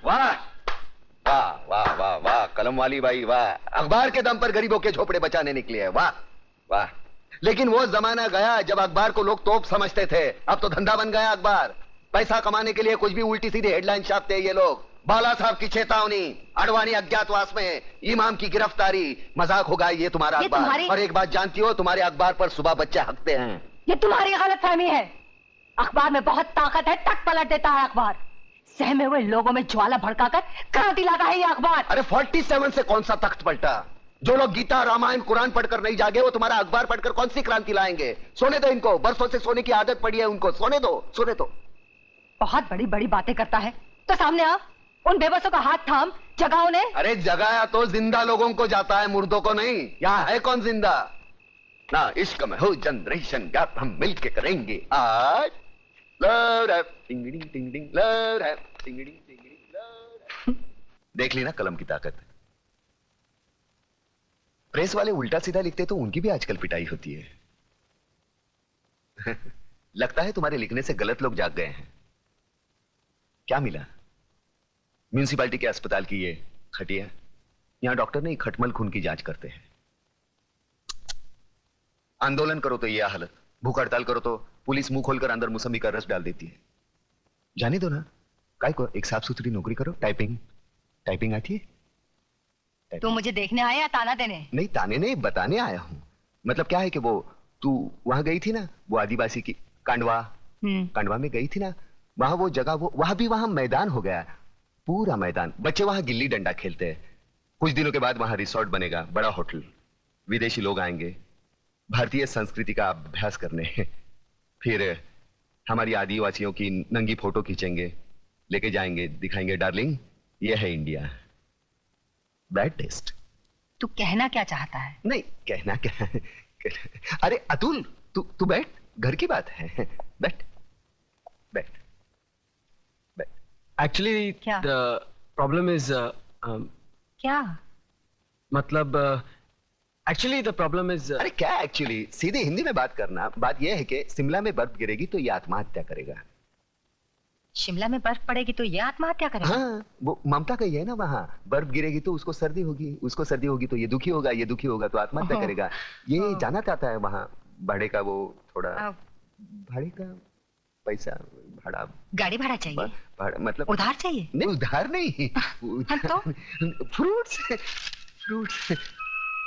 वाह वाह वाह वाह वाह, कलम वाली भाई वाह, अखबार के दम पर गरीबों के झोपड़े बचाने निकली है, वाह वाह। लेकिन वो जमाना गया जब अखबार को लोग तोप समझते थे, अब तो धंधा बन गया अखबार। पैसा कमाने के लिए कुछ भी उल्टी सीधी हेडलाइन छापते हैं ये लोग। बाला साहब की चेतावनी, अडवाणी अज्ञातवास में, इमाम की गिरफ्तारी, मजाक होगा ये तुम्हारा अखबार। और एक बात जानती हो, तुम्हारे अखबार पर सुबह बच्चे हकते हैं। ये तुम्हारी गलतफहमी है। अखबार में बहुत ताकत है, तक पलट देता है अखबार। सहमे हुए लोगों में ज्वाला भड़काकर क्रांति लाता है ये अखबार। अरे 47 से कौन सा तख्त पलटा? जो लोग गीता रामायण कुरान पढ़कर नहीं जागे, वो तुम्हारा अखबार पढ़कर कौन सी क्रांति लाएंगे? सोने दो इनको, बरसों से सोने की आदत पड़ी है उनको, सोने दो, सोने दो। बहुत बड़ी बड़ी बातें करता है तो सामने आ, उन बेबसों का हाथ थाम, जगाओ उन्हें। अरे जगाया तो जिंदा लोगों को जाता है, मुर्दों को नहीं। यहाँ है कौन जिंदा? ना इश्क में हो जनरेशन गैप, हम मिलके करेंगे आज। देख ली ना कलम की ताकत। प्रेस वाले उल्टा सीधा लिखते तो उनकी भी आजकल पिटाई होती है। लगता है तुम्हारे लिखने से गलत लोग जाग गए हैं। क्या मिला? म्यूनिसिपैलिटी के अस्पताल की ये खटिया, यहां डॉक्टर नहीं खटमल खून की जांच करते हैं। आंदोलन करो तो ये हालत, भूख हड़ताल करो तो पुलिस मुंह खोलकर अंदर मौसमी का रस डाल देती है। जाने दो ना, काय को एक साफ सुथरी नौकरी करो। टाइपिंग आती है? तू मुझे देखने आया या ताना देने? नहीं, ताने नहीं, बताने आया हूं। मतलब क्या है कि वो तू वहां गई थी ना, वो आदिवासी की कांडवा में गई थी ना, वहां वो जगह, वो वहां मैदान हो गया, पूरा मैदान। बच्चे वहां गिल्ली डंडा खेलते हैं। कुछ दिनों के बाद वहां रिसोर्ट बनेगा, बड़ा होटल, विदेशी लोग आएंगे भारतीय संस्कृति का अभ्यास करने। फिर हमारी आदिवासियों की नंगी फोटो खींचेंगे, लेके जाएंगे, दिखाएंगे डार्लिंग ये है इंडिया। Bad taste. तू कहना क्या चाहता है? नहीं कहना क्या। अरे अतुल, तू बैठ, घर की बात है, बैठ बैठ बैठ। एक्चुअली द प्रॉब्लम इज क्या मतलब एक्चुअली द प्रॉब्लम इज अरे क्या एक्चुअली, सीधे हिंदी में बात करना। बात यह है कि शिमला में बर्फ गिरेगी तो ये आत्महत्या करेगा। शिमला में बर्फ पड़ेगी तो ये आत्महत्या करेगा? हाँ, वो ममता कही है ना, वहां बर्फ गिरेगी तो उसको सर्दी होगी, उसको सर्दी होगी तो ये दुखी होगा तो आत्महत्या करेगा। ये जाना चाहता है वहां। भाड़े का वो थोड़ा, भाड़े का पैसा, भाड़ा, गाड़ी भाड़ा चाहिए? भाड़ा मतलब उधार चाहिए? नहीं उधार नहीं, तो fruits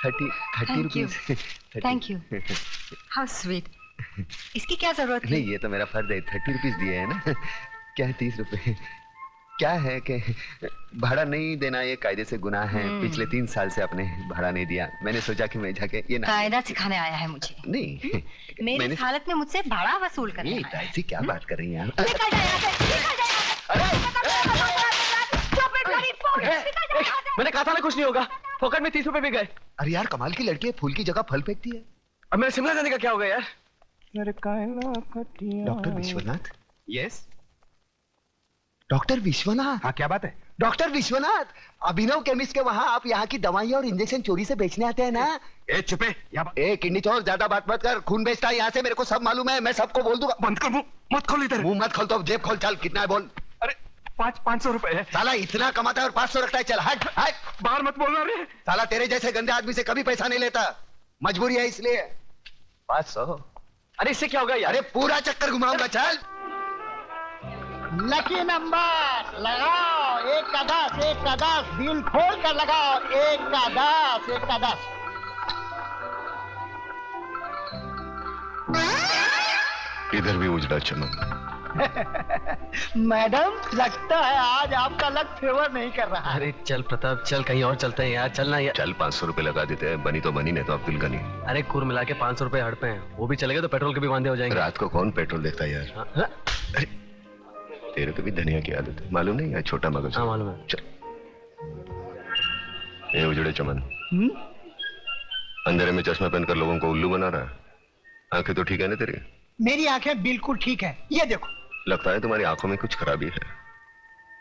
30 rupees. Thank you, how sweet. इसकी क्या जरूरत है? नहीं ये तो मेरा फर्ज है, 30 रुपीज दिए है ना। क्या है 30 रुपए? क्या है कि भाड़ा नहीं देना ये कायदे से गुनाह है। पिछले 3 साल से आपने भाड़ा नहीं दिया, मैंने सोचा कि मैं जाके ये कायदा सिखाने आया है मुझे। नहीं मेरी हालत में मुझसे भाड़ा वसूल करने आया है। ऐसी क्या बात कर रही हैं आप? निकल जा यहाँ से, निकल जा यहाँ से। मैंने कहा था ना कुछ नहीं होगा, फोकट में 30 रुपए भी गए। अरे यार कमाल की लड़की है, फूल की जगह फल फेंकती है। अब मेरे शिमला जाने का क्या होगा यार? Doctor Vishwanath? Yes doctor Vishwanath. हाँ क्या बात है? डॉक्टर विश्वनाथ, अभिनव केमिस्ट के वहाँ आप यहाँ की दवाइयाँ और इंजेक्शन चोरी से बेचने आते हैं ना? ए चुपे, ए किडनी चोर, ज्यादा बात मत कर। खून बेचता है यहाँ से, मेरे को सब मालूम है, मैं सबको बोल दूंगा। बंद कर मुंह, मत खोल इधर। मुंह मत खोल तो जेब खोल, चल कितना है बोल। अरे 500 रुपए है। साला इतना कमाता है और 500 रखता है, चल हट हट। बाहर मत बोलना रे। साला तेरे जैसे गंदे आदमी से कभी पैसा नहीं लेता, मजबूरी है इसलिए। 500? अरे इससे क्या होगा यार? अरे पूरा चक्कर घुमाऊंगा, चल। लकी नंबर लगाओ, 1 का 10, 1 का 10, दिल खोल कर लगाओ, 1 का 10, 1 का 10। इधर भी उजड़ा चमन। मैडम लगता है आज आपका लक फेवर नहीं कर रहा। अरे चल प्रताप, चल कहीं और चलते हैं यार, चलना यार। चल 500 रुपए लगा देते हैं, बनी तो बनी, नहीं तो अब्दुल गनी। अरे कुल मिला के 500 रुपए हड़पे हैं, वो भी चलेगा तो पेट्रोल के भी वांदे हो जाएंगे। रात को कौन पेट्रोल देखता है यार? हाँ? अरे तेरे को भी धनिया की आदत है, मालूम नहीं है? छोटा मगज। हाँ मालूम है। चल ये उजड़े चमन, अंधेरे में चश्मा पहनकर लोगों को उल्लू बना रहा है। आंखें तो ठीक है ना तेरी? मेरी आंखें बिल्कुल ठीक है, ये देखो। लगता है तुम्हारी आंखों में कुछ खराबी है।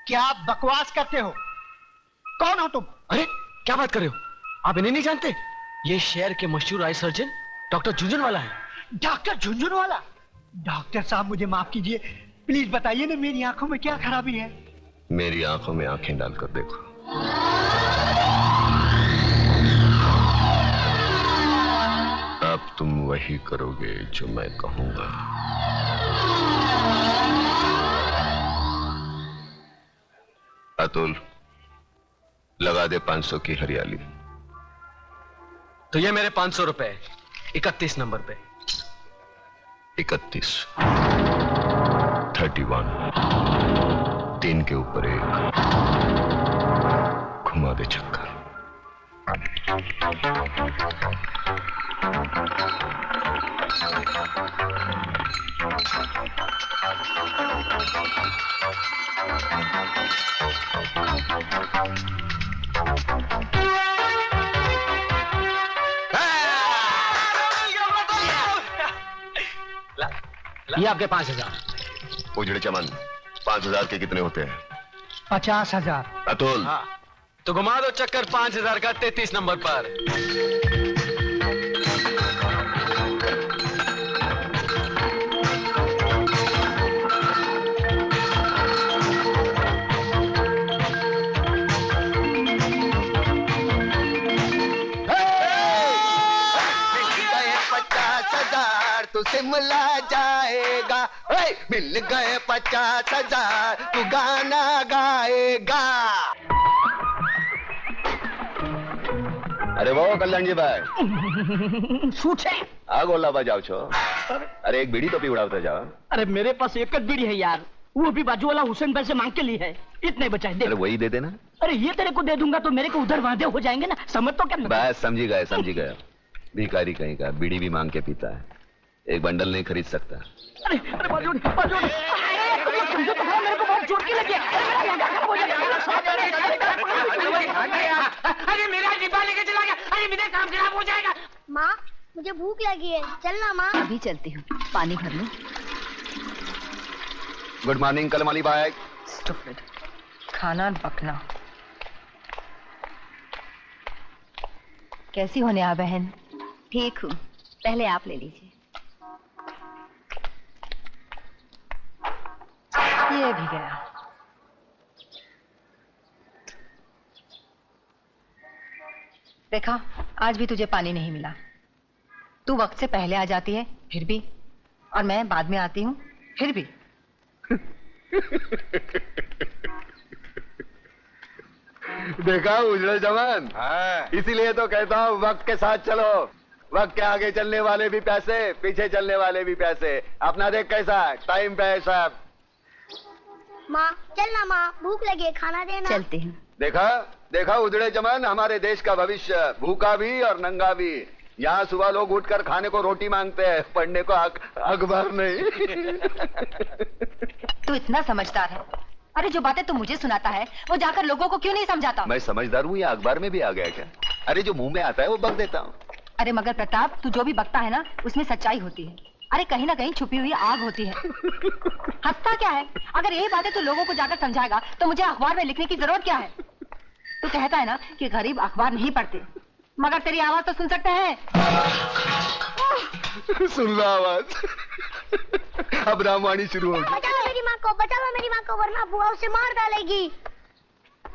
क्या आप बकवास करते हो? कौन हो तुम? अरे क्या बात कर रहे हो? आप इन्हें नहीं जानते? ये शहर के मशहूर आई सर्जन डॉक्टर झुंझुनवाला है। डॉक्टर झुंझुनवाला? डॉक्टर साहब मुझे माफ कीजिए, प्लीज बताइए ना मेरी आंखों में क्या खराबी है? मेरी आंखों में आंखें डालकर देखो। अब तुम वही करोगे जो मैं कहूंगा। अतुल, लगा दे 500 की हरियाली। तो ये मेरे 500 रुपए 31 नंबर पे। 31, 31, 3 के ऊपर 1, घुमा दे चक्कर। ये आपके 5000। उजड़े चमन, 5000 के कितने होते हैं? 50,000। अतुल, हाँ, तो घुमा दो चक्कर 5000 का 33 नंबर पर। तू शिमला जाएगा, मिल गए 50,000, तू गाना गाएगा। अरे वो कल्याण जी भाई सूट है। आ गोला बजाओ छो। अरे एक बीड़ी तो पी उड़ावते जाओ। अरे मेरे पास एक बीड़ी है यार, वो भी बाजू वाला हुसैन भाई से मांग के ली है। इतने बचाए दे। अरे वही दे देना। अरे ये तेरे को दे दूंगा तो मेरे को उधर वादे हो जाएंगे ना, समझ तो क्या? बस समझी गए, समझी गए। भिखारी कहीं का बीड़ी भी मांग के पीता है, एक बंडल नहीं खरीद सकता। अरे अरे बाजू बाजू, तुम लोग समझो तो मेरे को बहुत चोट की लगी है। अरे मेरा डिब्बा लेके चला गया, अरे मेरा काम खराब हो जाएगा। माँ मुझे भूख लगी है, चलना माँ। अभी चलती हूँ, पानी भर लूं। गुड मॉर्निंग कलमाली भाई। स्टूपिड, खाना बकना। कैसी हो नेहा बहन? ठीक हूँ, पहले आप ले लीजिए। ये भी गया। देखा, आज भी तुझे पानी नहीं मिला। तू वक्त से पहले आ जाती है फिर भी, और मैं बाद में आती हूँ फिर भी। देखा उजड़े जवान, इसीलिए तो कहता हूँ वक्त के साथ चलो। वक्त के आगे चलने वाले भी पैसे, पीछे चलने वाले भी पैसे। अपना देख कैसा टाइम पे है साहब। माँ चलना माँ, भूख लगी है, खाना देना। चलती हूँ। देखा देखा उजड़े जमान, हमारे देश का भविष्य, भूखा भी और नंगा भी। यहाँ सुबह लोग उठकर खाने को रोटी मांगते हैं, पढ़ने को अखबार नहीं। तू इतना समझदार है, अरे जो बातें तू मुझे सुनाता है वो जाकर लोगों को क्यों नहीं समझाता? मैं समझदार हूँ या अखबार में भी आ गया क्या? अरे जो मुंह में आता है वो बक देता हूँ। अरे मगर प्रताप, तू जो भी बकता है ना उसमें सच्चाई होती है। अरे कहीं ना कहीं छुपी हुई आग होती है। हंसता क्या है? अगर यही बातें तू लोगों को जाकर समझाएगा तो मुझे अखबार में लिखने की जरूरत क्या है? तू कहता है ना कि गरीब अखबार नहीं पढ़ते, मगर तेरी आवाज तो सुन सकते हैं। सुन लो आवाज। अब रामवाणी शुरू होगी। बचाओ मेरी माँ को, बचाओ मेरी माँ को, वरना बुआ उसे मार डालेगी।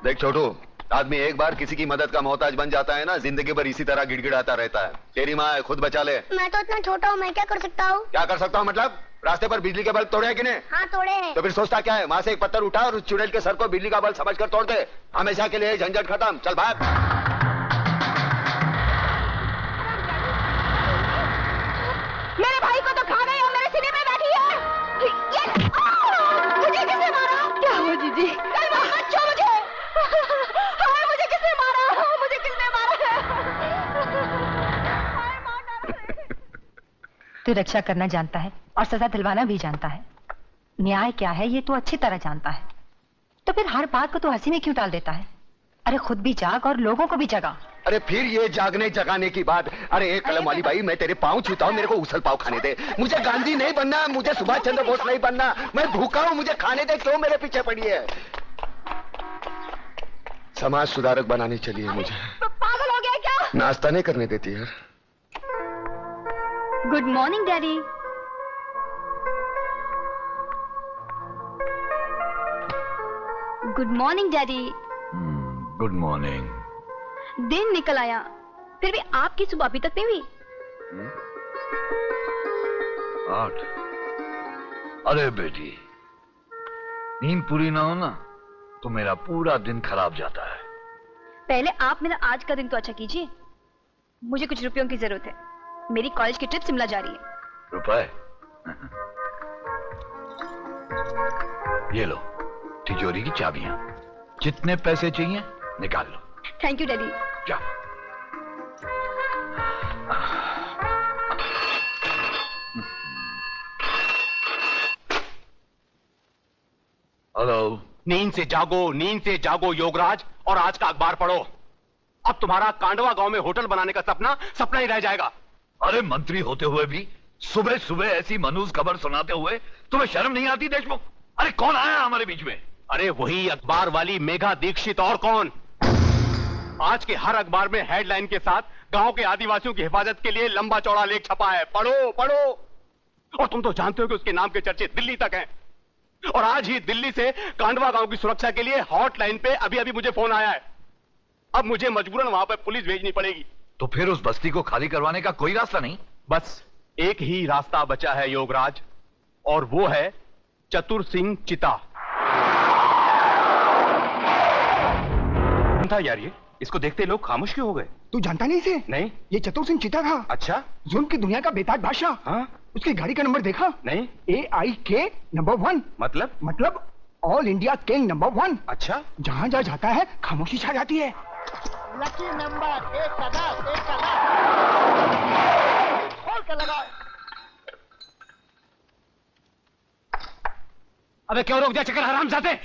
देख छोटू, आदमी एक बार किसी की मदद का मोहताज बन जाता है ना, जिंदगी भर इसी तरह गिड़गिड़ाता रहता है। तेरी माँ है, खुद बचा ले। मैं तो इतना छोटा हूँ, मैं क्या कर सकता हूँ? क्या कर सकता हूँ मतलब? रास्ते पर बिजली के बल्ब तोड़े हैं कि नहीं? हाँ तोड़े हैं। तो फिर सोचता क्या है? वहां से एक पत्थर उठा और उस चुड़ैल के सर को बिजली का बल्ब समझकर तोड़ दे। हमेशा के लिए झंझट खत्म। चल भाग। मेरे भाई को तो खा गई और मेरे सीने में बैठी है। मुझे किसने मारा? क्या हुआ जीजी? कल मत छो मुझे। हाय मुझे किसने मारा? मुझे किसने मारा? तू रक्षा करना जानता है और सजा दिलवाना भी जानता है। न्याय क्या है ये तू अच्छी तरह जानता है, तो फिर हर बात को तू हंसी में क्यों डाल देता है? अरे खुद भी जाग और लोगों को भी जगा। अरे फिर ये जागने जगाने की बात। अरे एक कलम वाली भाई, मैं तेरे पाँव छूता हूँ, मेरे को उसल पाव खाने दे। मुझे गांधी नहीं बनना, मुझे सुभाष चंद्र बोस नहीं बनना। मैं भूखा हूँ, मुझे खाने दे। क्यों मेरे पीछे पड़ी है? समाज सुधारक बनाने चलिए मुझे। पागल हो गया क्या? नाश्ता नहीं करने देती यार। Good morning daddy. Good morning daddy. Good morning. दिन निकल आया, फिर भी आपकी सुबह अभी तक नहीं हुई। 8। अरे बेटी, नींद पूरी ना हो ना तो मेरा पूरा दिन खराब जाता है। पहले आप मेरा आज का दिन तो अच्छा कीजिए। मुझे कुछ रुपयों की जरूरत है, मेरी कॉलेज की ट्रिप शिमला जा रही है। रुपए? ये लो तिजोरी की चाबियां, जितने पैसे चाहिए निकाल लो। Thank you daddy. जा। हेलो। नींद से जागो योगराज, और आज का अखबार पढ़ो। अब तुम्हारा कांडवा गांव में होटल बनाने का सपना ही रह जाएगा। अरे मंत्री होते हुए भी सुबह सुबह ऐसी मनूस खबर सुनाते हुए तुम्हें शर्म नहीं आती देशमुख? अरे कौन आया हमारे बीच में? अरे वही अखबार वाली मेघा दीक्षित, और कौन। आज के हर अखबार में हेडलाइन के साथ गांव के आदिवासियों की हिफाजत के लिए लंबा चौड़ा लेख छपा है। पढ़ो पढ़ो। और तुम तो जानते हो कि उसके नाम के चर्चे दिल्ली तक हैं। और आज ही दिल्ली से कांडवा गांव की सुरक्षा के लिए हॉटलाइन पे अभी मुझे फोन आया है। अब मुझे मजबूरन वहां पर पुलिस भेजनी पड़ेगी। तो फिर उस बस्ती को खाली करवाने का कोई रास्ता नहीं? बस एक ही रास्ता बचा है योगराज, और वो है चतुर सिंह चिता। था यार, ये इसको देखते लोग खामोश क्यों हो गए? तू जानता नहीं इसे? नहीं। ये चतुर सिंह चिता था। अच्छा। जुल्म की दुनिया का बेताज बादशाह। हाँ? उसकी गाड़ी का नंबर देखा? नहीं। AIK number 1। मतलब ऑल इंडिया किंग नंबर 1। अच्छा। जहाँ जहाँ जाता है खामोशी छा जाती है। लकी नंबर 1 का 10 खोल कर लगाओ। अबे क्यों रोक दिया चक्कर हरामजादे?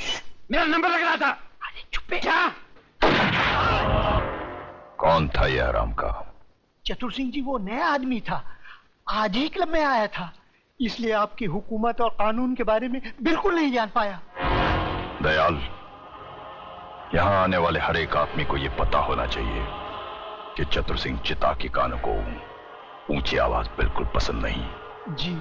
मेरा नंबर लग रहा था। अरे चुप है। क्या? कौन था ये हराम का? चतुर सिंह जी वो नया आदमी था, आज ही क्लब में आया था, इसलिए आपकी हुकूमत और कानून के बारे में बिल्कुल नहीं जान पाया। दयाल, यहाँ आने वाले हर एक आदमी को यह पता होना चाहिए कि चतुर सिंह चिता के कानों को ऊंची आवाज बिल्कुल पसंद नहीं। जी।